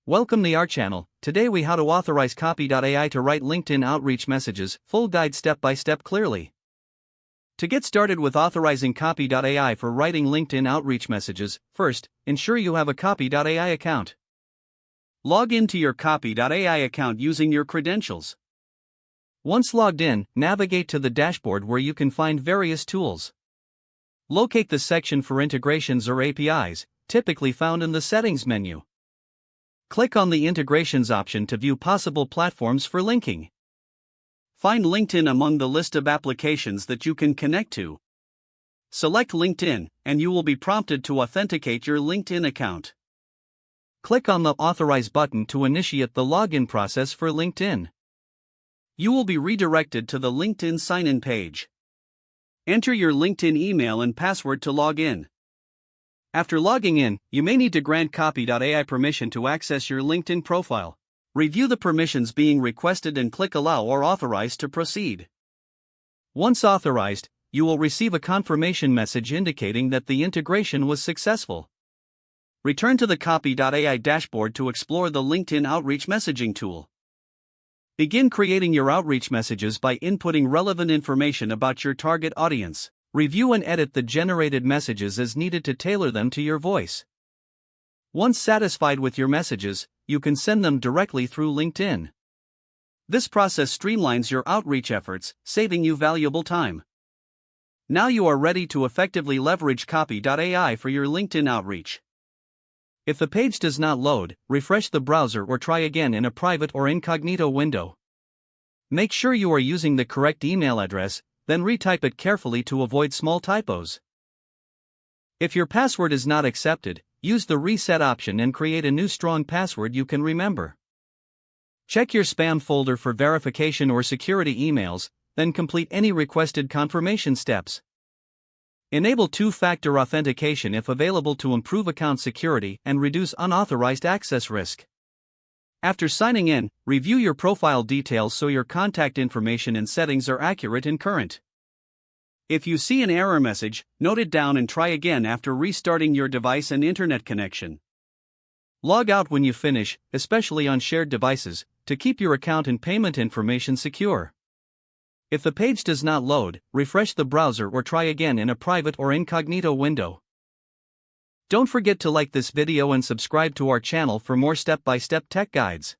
Welcome to our channel. Today we how to authorize Copy.ai to write LinkedIn outreach messages, full guide step by step clearly. To get started with authorizing Copy.ai for writing LinkedIn outreach messages, first, ensure you have a Copy.ai account. Log into your Copy.ai account using your credentials. Once logged in, navigate to the dashboard where you can find various tools. Locate the section for integrations or APIs, typically found in the settings menu. Click on the Integrations option to view possible platforms for linking. Find LinkedIn among the list of applications that you can connect to. Select LinkedIn, and you will be prompted to authenticate your LinkedIn account. Click on the Authorize button to initiate the login process for LinkedIn. You will be redirected to the LinkedIn sign-in page. Enter your LinkedIn email and password to log in. After logging in, you may need to grant Copy.ai permission to access your LinkedIn profile. Review the permissions being requested and click Allow or Authorize to proceed. Once authorized, you will receive a confirmation message indicating that the integration was successful. Return to the Copy.ai dashboard to explore the LinkedIn Outreach messaging tool. Begin creating your outreach messages by inputting relevant information about your target audience. Review and edit the generated messages as needed to tailor them to your voice. Once satisfied with your messages, you can send them directly through LinkedIn. This process streamlines your outreach efforts, saving you valuable time. Now you are ready to effectively leverage Copy.ai for your LinkedIn outreach. If the page does not load, refresh the browser or try again in a private or incognito window. Make sure you are using the correct email address, then retype it carefully to avoid small typos. If your password is not accepted, use the reset option and create a new strong password you can remember. Check your spam folder for verification or security emails, then complete any requested confirmation steps. Enable two-factor authentication if available to improve account security and reduce unauthorized access risk. After signing in, review your profile details so your contact information and settings are accurate and current. If you see an error message, note it down and try again after restarting your device and internet connection. Log out when you finish, especially on shared devices, to keep your account and payment information secure. If the page does not load, refresh the browser or try again in a private or incognito window. Don't forget to like this video and subscribe to our channel for more step-by-step tech guides.